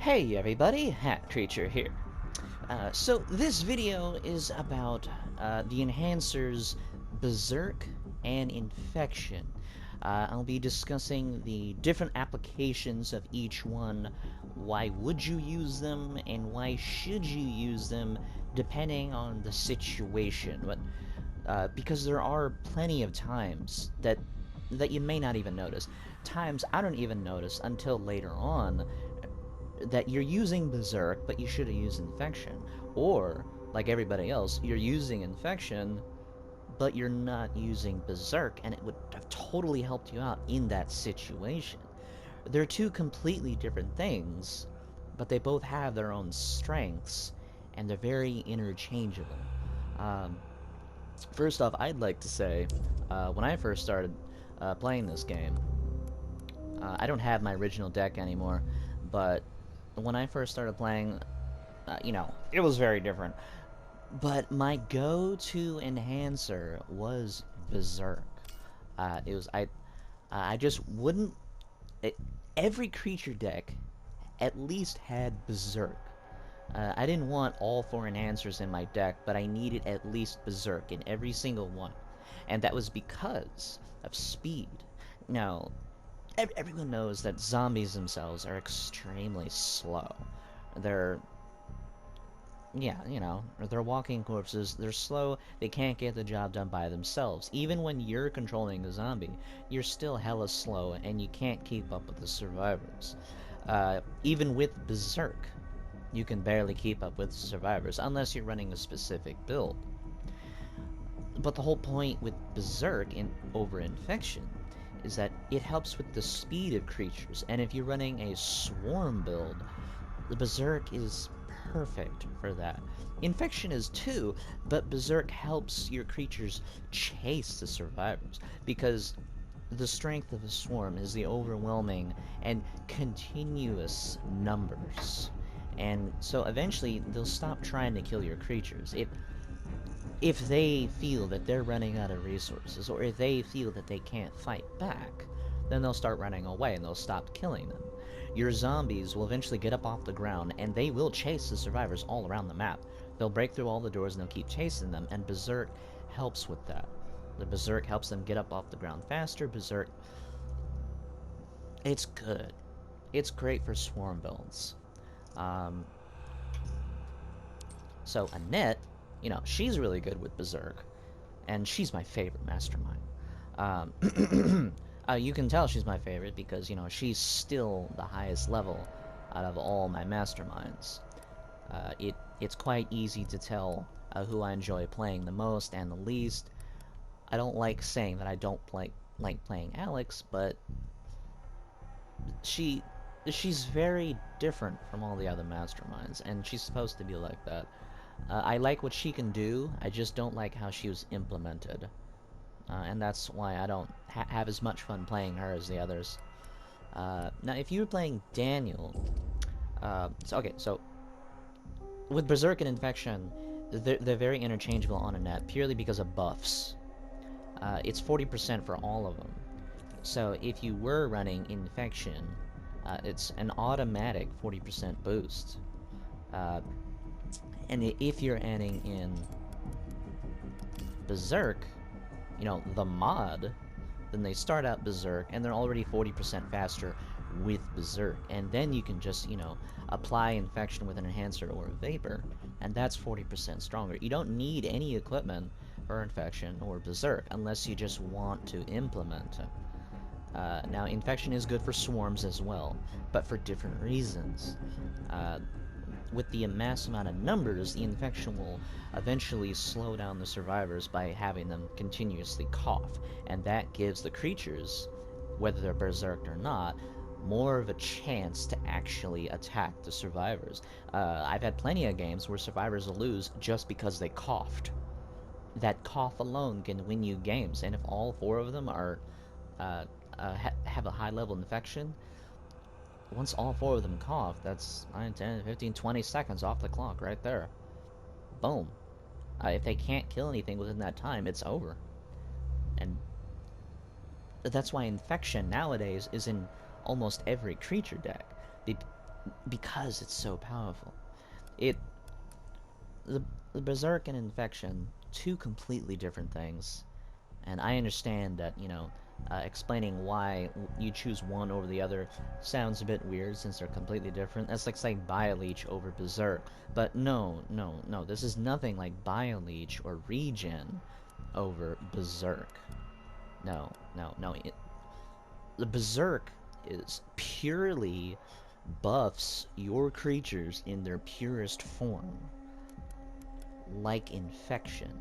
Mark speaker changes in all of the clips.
Speaker 1: Hey everybody, Hat Creature here. So this video is about the enhancers Berserk and Infection. I'll be discussing the different applications of each one, why would you use them, and why should you use them depending on the situation. Because there are plenty of times that you may not even notice. Times I don't even notice until later on that you're using Berserk, but you should have used Infection. Or, like everybody else, you're using Infection, but you're not using Berserk, and it would have totally helped you out in that situation. They're two completely different things, but they both have their own strengths, and they're very interchangeable. Um, First off, I'd like to say, when I first started playing this game, I don't have my original deck anymore, but when I first started playing, it was very different. But my go-to enhancer was Berserk. It was I just wouldn't. It, every creature deck at least had Berserk. I didn't want all four enhancers in my deck, but I needed at least Berserk in every single one, and that was because of speed. Now, everyone knows that zombies themselves are extremely slow. They're Yeah, they're walking corpses, they're slow, they can't get the job done by themselves. Even when you're controlling the zombie, you're still hella slow and you can't keep up with the survivors. Even with Berserk, you can barely keep up with the survivors, unless you're running a specific build. But the whole point with Berserk over Infection is that it helps with the speed of creatures, and if you're running a swarm build, the Berserk is perfect for that. Infection is too, but Berserk helps your creatures chase the survivors, because the strength of a swarm is the overwhelming and continuous numbers. And so eventually they'll stop trying to kill your creatures. If they feel that they're running out of resources, or if they feel that they can't fight back, then they'll start running away and they'll stop killing them. Your zombies will eventually get up off the ground, and they will chase the survivors all around the map. They'll break through all the doors and they'll keep chasing them, and Berserk helps with that. The Berserk helps them get up off the ground faster. Berserk, it's good. It's great for swarm builds. Um, so Annette, she's really good with Berserk, and she's my favorite mastermind. You can tell she's my favorite because, she's still the highest level out of all my masterminds. It's quite easy to tell who I enjoy playing the most and the least. I don't like saying that I don't like playing Alex, but she she's very different from all the other masterminds, and she's supposed to be like that. I like what she can do, I just don't like how she was implemented. And that's why I don't have as much fun playing her as the others. Now, if you were playing Daniel, so with Berserk and Infection, they're very interchangeable on Annette purely because of buffs. It's 40% for all of them. So if you were running Infection, it's an automatic 40% boost. And if you're adding in Berserk, the mod, then they start out Berserk, and they're already 40% faster with Berserk. And then you can just, apply Infection with an Enhancer or a Vapor, and that's 40% stronger. You don't need any equipment for Infection or Berserk, unless you just want to implement it. Now, Infection is good for swarms as well, but for different reasons. With the mass amount of numbers, the Infection will eventually slow down the survivors by having them continuously cough, and that gives the creatures, whether they're berserked or not, more of a chance to actually attack the survivors. I've had plenty of games where survivors will lose just because they coughed. That cough alone can win you games, and if all four of them are have a high level infection, once all four of them cough, that's 9, 10, 15, 20 seconds off the clock right there. Boom. If they can't kill anything within that time, it's over. And that's why Infection nowadays is in almost every creature deck. because it's so powerful. It the Berserk and Infection, two completely different things. And I understand that, explaining why you choose one over the other sounds a bit weird since they're completely different. That's like saying Bioleech over Berserk. But no, this is nothing like Bioleech or Regen over Berserk. No. The Berserk is purely buffs your creatures in their purest form, like Infection.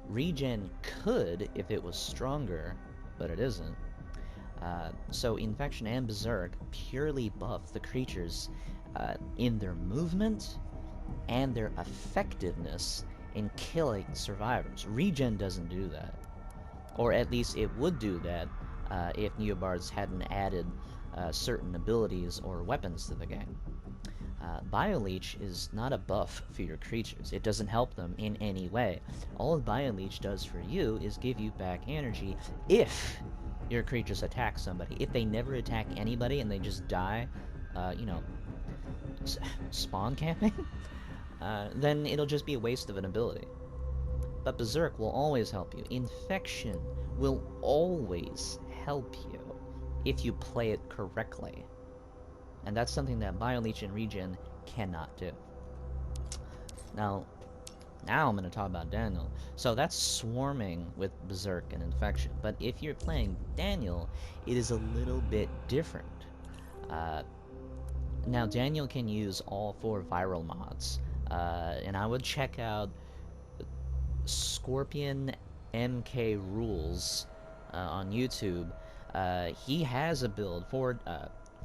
Speaker 1: Regen could if it was stronger, but it isn't. So Infection and Berserk purely buff the creatures in their movement and their effectiveness in killing survivors. Regen doesn't do that. Or at least it would do that if Neobards hadn't added certain abilities or weapons to the game. Bioleech is not a buff for your creatures. It doesn't help them in any way. All Bioleech does for you is give you back energy if your creatures attack somebody. If they never attack anybody and they just die, spawn camping, then it'll just be a waste of an ability. But Berserk will always help you. Infection will always help you if you play it correctly. And that's something that Bioleech and Regen cannot do. Now I'm going to talk about Daniel. So that's swarming with Berserk and Infection. But if you're playing Daniel, it is a little bit different. Now Daniel can use all 4 viral mods. And I would check out Scorpion MK Rules on YouTube. He has a build for...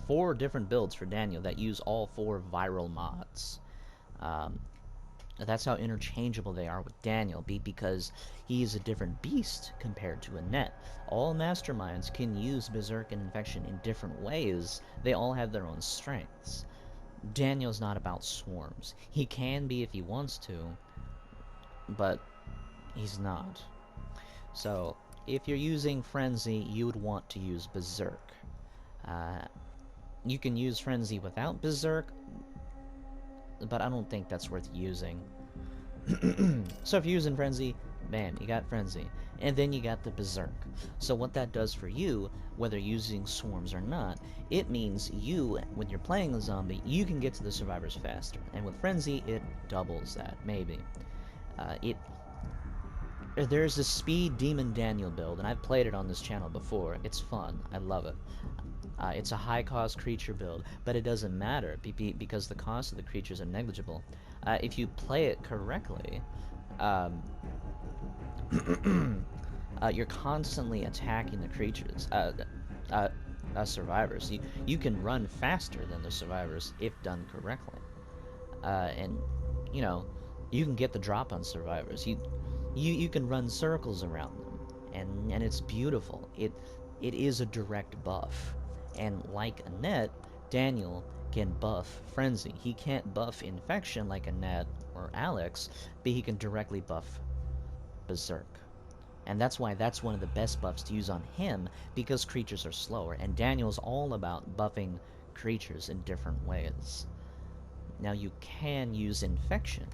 Speaker 1: 4 different builds for Daniel that use all 4 viral mods. That's how interchangeable they are with Daniel, because he is a different beast compared to Annette. All masterminds can use Berserk and Infection in different ways. They all have their own strengths. Daniel's not about swarms. He can be if he wants to, but he's not. So, if you're using Frenzy, you would want to use Berserk. You can use Frenzy without Berserk, but I don't think that's worth using. So if you're using Frenzy, bam, you got Frenzy. And then you got the Berserk. So what that does for you, whether using swarms or not, it means you, when you're playing a zombie, you can get to the survivors faster. And with Frenzy, it doubles that, maybe. There's a Speed Demon Daniel build, and I've played it on this channel before. It's fun. I love it. It's a high-cost creature build, but it doesn't matter because the cost of the creatures are negligible. If you play it correctly, you're constantly attacking the creatures, survivors. You can run faster than the survivors if done correctly, and you can get the drop on survivors. You can run circles around them, and it's beautiful. It is a direct buff. And like Annette, Daniel can buff Frenzy. He can't buff Infection like Annette or Alex, but he can directly buff Berserk. And that's why that's one of the best buffs to use on him, because creatures are slower. And Daniel's all about buffing creatures in different ways. Now you can use Infection,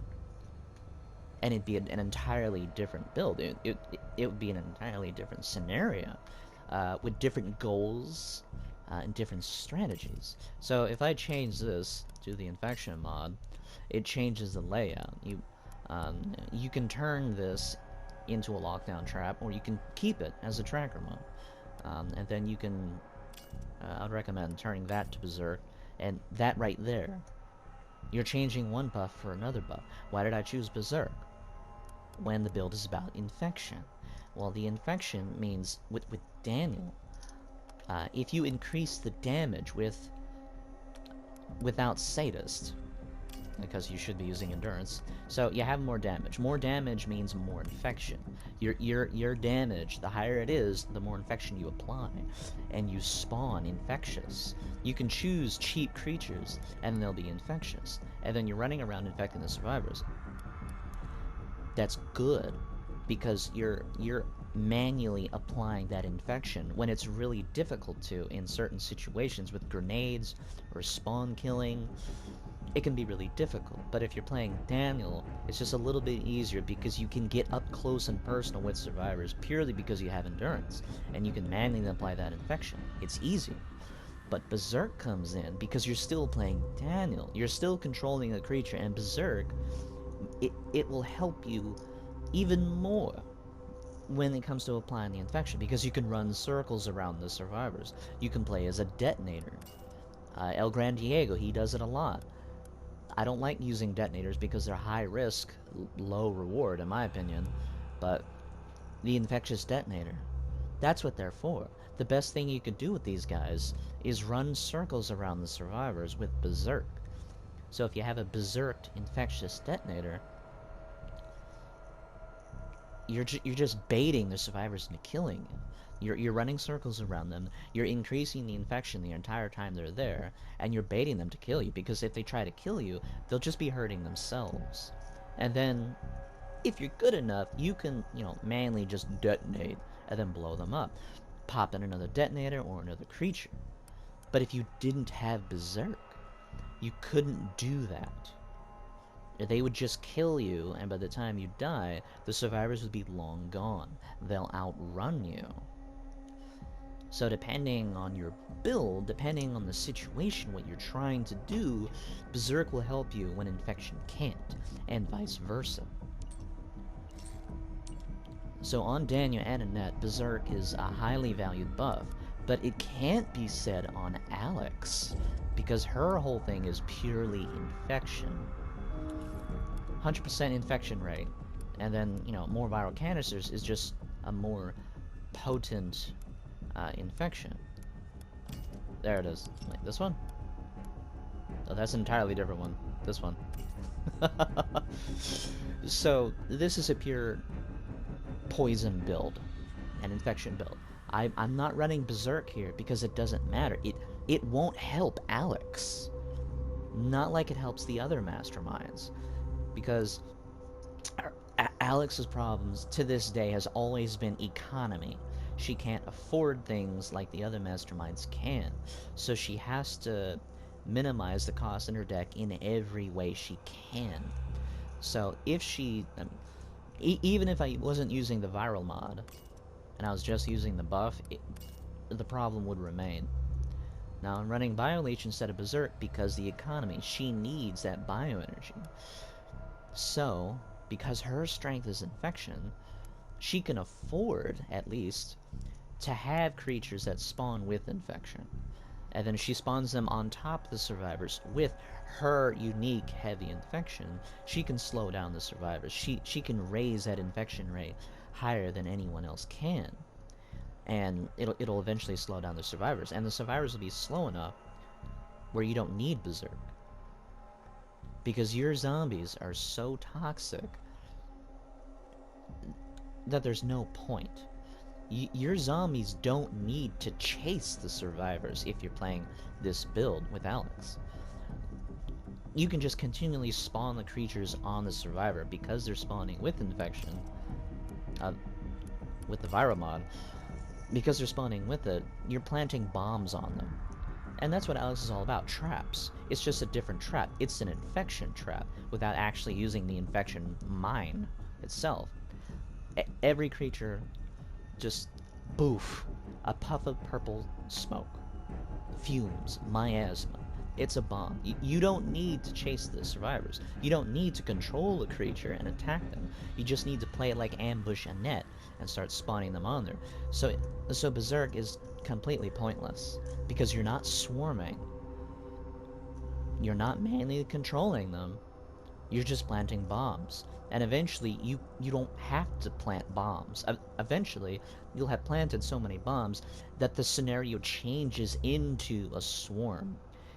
Speaker 1: and it'd be an entirely different build. It would be an entirely different scenario, with different goals, and different strategies. So if I change this to the Infection mod, it changes the layout. You can turn this into a lockdown trap, or you can keep it as a tracker mode. And then you can, I'd recommend turning that to Berserk, and that right there, you're changing one buff for another buff. Why did I choose Berserk when the build is about Infection? Well, the Infection means, with Daniel, if you increase the damage without Sadist, because you should be using Endurance, so you have more damage. More damage means more Infection. Your damage, the higher it is, the more Infection you apply, and you spawn infectious. You can choose cheap creatures, and they'll be infectious, and then you're running around infecting the survivors. That's good, because you're manually applying that infection when it's really difficult to in certain situations with grenades or spawn killing. It can be really difficult, but if you're playing Daniel, it's just a little bit easier because you can get up close and personal with survivors purely because you have endurance, and you can manually apply that infection. It's easy. But Berserk comes in because you're still playing Daniel. You're still controlling the creature, and Berserk, it will help you even more when it comes to applying the infection, because you can run circles around the survivors. You can play as a detonator. El Gran Diego, he does it a lot. I don't like using detonators because they're high risk, low reward, in my opinion, but the infectious detonator, that's what they're for. The best thing you could do with these guys is run circles around the survivors with Berserk. So if you have a Berserked infectious detonator, you're just baiting the survivors into killing you. You're running circles around them, you're increasing the infection the entire time they're there, and you're baiting them to kill you, because if they try to kill you, they'll just be hurting themselves. And then, if you're good enough, you can, manually just detonate and then blow them up. Pop in another detonator or another creature. But if you didn't have Berserk, you couldn't do that. They would just kill you, and by the time you die, the survivors would be long gone. They'll outrun you. So depending on your build, depending on the situation, what you're trying to do, Berserk will help you when Infection can't, and vice versa. So on Daniel and Annette, Berserk is a highly valued buff, but it can't be said on Alex, because her whole thing is purely infection. 100% infection rate, and then, more viral canisters is just a more potent infection. There it is. Wait, this one? Oh, that's an entirely different one. This one. So, this is a pure poison build, an infection build. I'm not running Berserk here because it doesn't matter. It won't help Alex. Not like it helps the other masterminds. Because Alex's problems to this day has always been economy. She can't afford things like the other masterminds can, so she has to minimize the cost in her deck in every way she can. So if she, even if I wasn't using the viral mod, and I was just using the buff, the problem would remain. Now I'm running Bioleech instead of Berserk because the economy, she needs that bioenergy. So, because her strength is infection, she can afford, at least, to have creatures that spawn with infection. And then she spawns them on top of the survivors with her unique heavy infection. She can slow down the survivors. She can raise that infection rate higher than anyone else can. And it'll eventually slow down the survivors. And the survivors will be slow enough where you don't need Berserk. Because your zombies are so toxic that there's no point. Your zombies don't need to chase the survivors if you're playing this build with Alex. You can just continually spawn the creatures on the survivor because they're spawning with infection, with the viral mod. Because they're spawning with it, you're planting bombs on them. And that's what Alex is all about, traps. It's just a different trap. It's an infection trap, without actually using the infection mine itself. Every creature, just boof, a puff of purple smoke, fumes, miasma. It's a bomb. You don't need to chase the survivors. You don't need to control the creature and attack them. You just need to play it like Ambush Annette and start spawning them on there. So Berserk is completely pointless, because you're not swarming. You're not manually controlling them. You're just planting bombs. And eventually, you don't have to plant bombs. Eventually, you'll have planted so many bombs that the scenario changes into a swarm.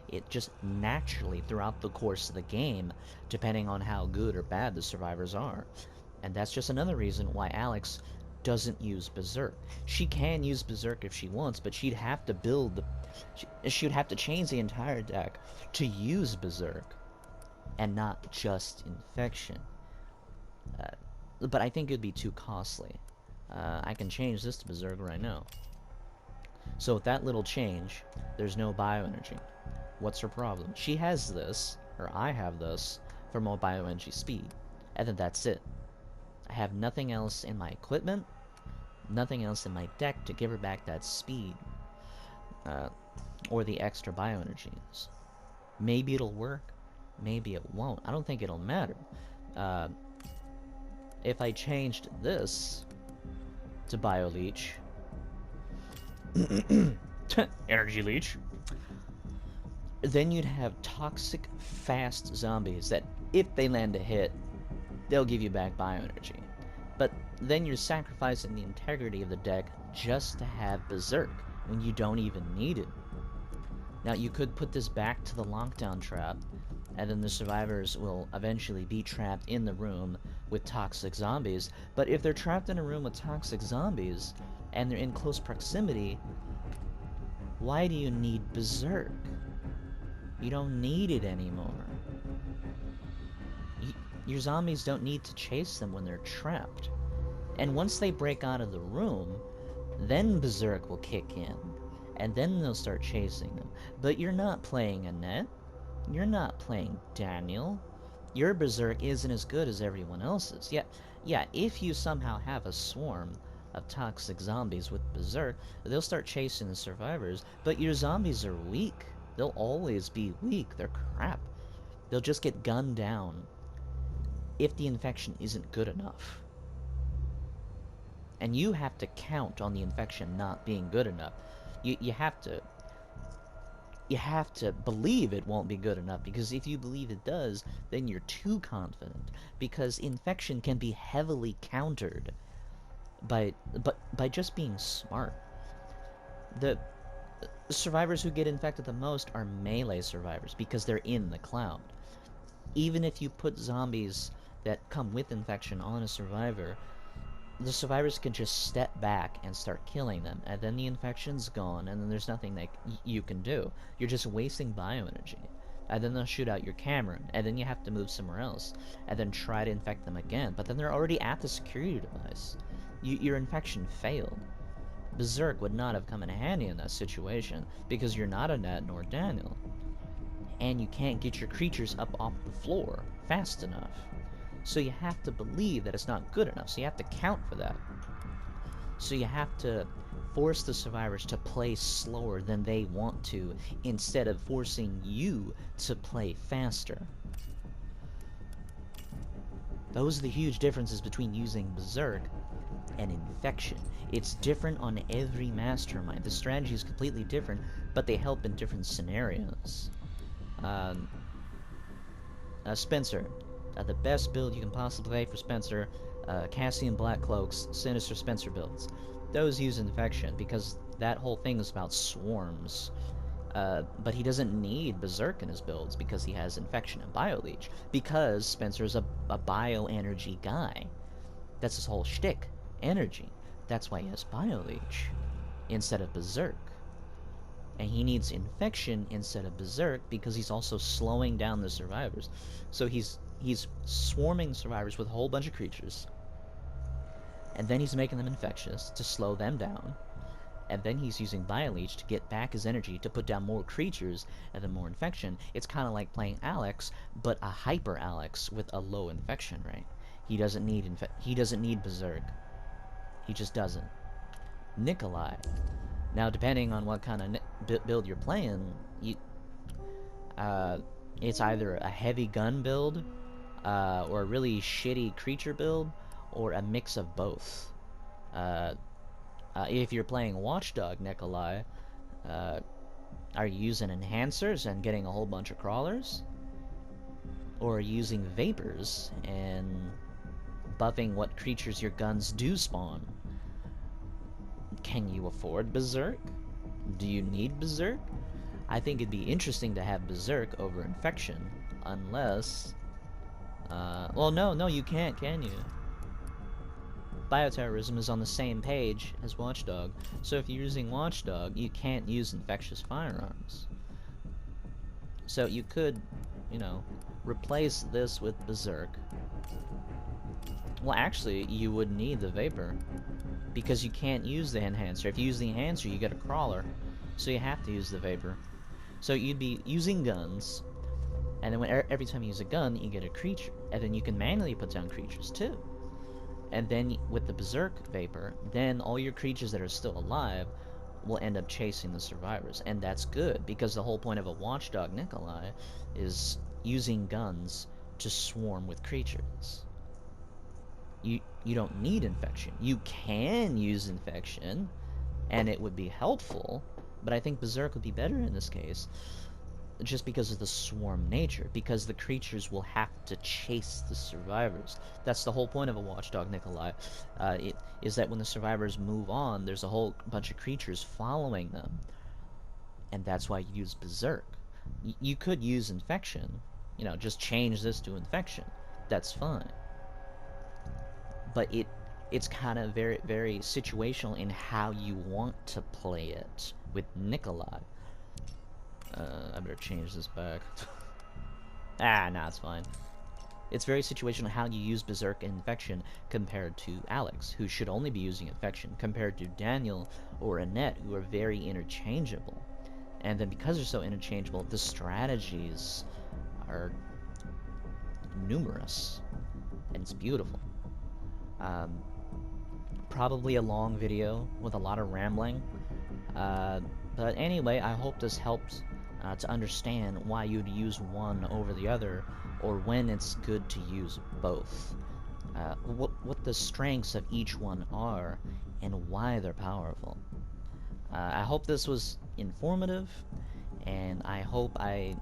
Speaker 1: It just naturally, throughout the course of the game, depending on how good or bad the survivors are. And that's just another reason why Alex doesn't use Berserk. She can use Berserk if she wants, but she'd have to she'd have to change the entire deck to use Berserk, and not just Infection. But I think it'd be too costly. I can change this to Berserk right now. So with that little change, there's no bioenergy. What's her problem? She has this, or I have this, for more bioenergy speed. And then that's it. I have nothing else in my equipment, nothing else in my deck to give her back that speed. Or the extra bioenergies. Maybe it'll work, maybe it won't. I don't think it'll matter. If I changed this to Bioleech, Energy Leech, then you'd have toxic, fast zombies that, if they land a hit, they'll give you back bioenergy. But then you're sacrificing the integrity of the deck just to have Berserk when you don't even need it. Now, you could put this back to the lockdown trap, and then the survivors will eventually be trapped in the room with toxic zombies. But if they're trapped in a room with toxic zombies, and they're in close proximity, why do you need Berserk? You don't need it anymore. Your zombies don't need to chase them when they're trapped. And once they break out of the room, then Berserk will kick in. And then they'll start chasing them. But you're not playing Annette. You're not playing Daniel. Your Berserk isn't as good as everyone else's. Yeah, if you somehow have a swarm of toxic zombies with Berserk, they'll start chasing the survivors, but your zombies are weak. They'll always be weak. They're crap. They'll just get gunned down if the infection isn't good enough. And you have to count on the infection not being good enough. You have to believe it won't be good enough, because if you believe it does, then you're too confident, because infection can be heavily countered by just being smart. The survivors who get infected the most are melee survivors, because they're in the cloud. Even if you put zombies that come with infection on a survivor, the survivors can just step back and start killing them, and then the infection's gone, and then there's nothing that you can do. You're just wasting bioenergy. And then they'll shoot out your camera, and then you have to move somewhere else, and then try to infect them again. But then they're already at the security device. Your infection failed. Berserk would not have come in handy in that situation, because you're not Annette nor Daniel. And you can't get your creatures up off the floor fast enough. So you have to believe that it's not good enough, so you have to count for that. So you have to force the survivors to play slower than they want to, instead of forcing you to play faster. Those are the huge differences between using Berserk and Infection. It's different on every mastermind. The strategy is completely different, but they help in different scenarios. Spencer. The best build you can possibly play for Spencer, Cassian Black Cloaks, Sinister Spencer builds. Those use Infection, because that whole thing is about swarms. But he doesn't need Berserk in his builds, because he has Infection and Bioleech. Because Spencer's a bioenergy guy. That's his whole shtick. Energy. That's why he has Bioleech instead of Berserk. And he needs Infection instead of Berserk, because he's also slowing down the survivors. So he's swarming survivors with a whole bunch of creatures, and then he's making them infectious to slow them down, and then he's using Bioleech to get back his energy to put down more creatures and then more infection. It's kind of like playing Alex, but a hyper Alex with a low infection rate. He doesn't need Berserk. He just doesn't. NICHOLAI. Now, depending on what kind of build you're playing, it's either a heavy gun build, or a really shitty creature build, or a mix of both. If you're playing Watchdog NICHOLAI, are you using enhancers and getting a whole bunch of crawlers? Or are you using vapors and buffing what creatures your guns do spawn? Can you afford Berserk? Do you need Berserk? I think it'd be interesting to have Berserk over Infection, unless... well, no, you can't, can you? Bioterrorism is on the same page as Watchdog, so if you're using Watchdog, you can't use infectious firearms. So you could, replace this with Berserk. Well, actually, you would need the Vapor. because you can't use the enhancer. If you use the enhancer, you get a crawler, so you have to use the vapor. So you'd be using guns, and then every time you use a gun, you get a creature, and then you can manually put down creatures too. And then with the Berserk vapor, then all your creatures that are still alive will end up chasing the survivors, and that's good because the whole point of a watchdog NICHOLAI is using guns to swarm with creatures. You don't need infection. You can use infection, and it would be helpful, but I think Berserk would be better in this case, just because of the swarm nature, because the creatures will have to chase the survivors. That's the whole point of a watchdog NICHOLAI. It is that when the survivors move on, there's a whole bunch of creatures following them, and that's why you use Berserk. You could use infection, you know, just change this to infection. That's fine. But it's kind of very, very situational in how you want to play it with NICHOLAI. I better change this back. Nah, it's fine. It's very situational how you use Berserk and Infection compared to Alex, who should only be using Infection, compared to Daniel or Annette, who are very interchangeable. And then because they're so interchangeable, the strategies are numerous, and it's beautiful. Probably a long video with a lot of rambling, but anyway, I hope this helps to understand why you'd use one over the other, or when it's good to use both. What the strengths of each one are, and why they're powerful. I hope this was informative, and I hope at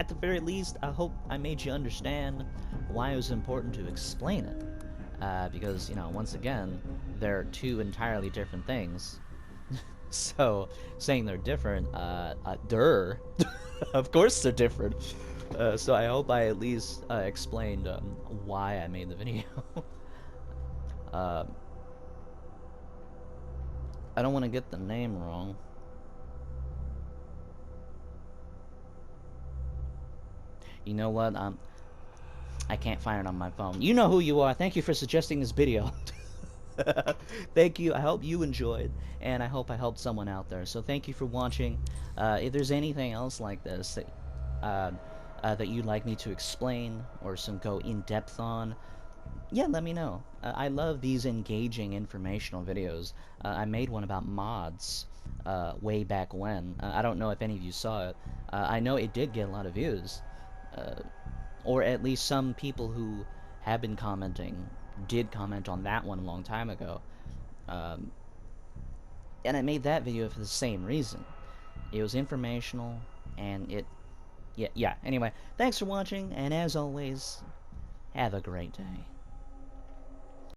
Speaker 1: the very least, I hope I made you understand why it was important to explain it. Because, you know, once again, they're two entirely different things. So, saying they're different, of course they're different. So I hope I at least explained why I made the video. I don't want to get the name wrong. You know what? I can't find it on my phone. You know who you are. Thank you for suggesting this video. Thank you. I hope you enjoyed, and I hope I helped someone out there. So thank you for watching. If there's anything else like this that you'd like me to explain or go in depth on, yeah, let me know. I love these engaging informational videos. I made one about mods way back when. I don't know if any of you saw it. I know it did get a lot of views, or at least some people who have been commenting did comment on that one a long time ago. And I made that video for the same reason. It was informational, and yeah, anyway, thanks for watching, and as always, have a great day.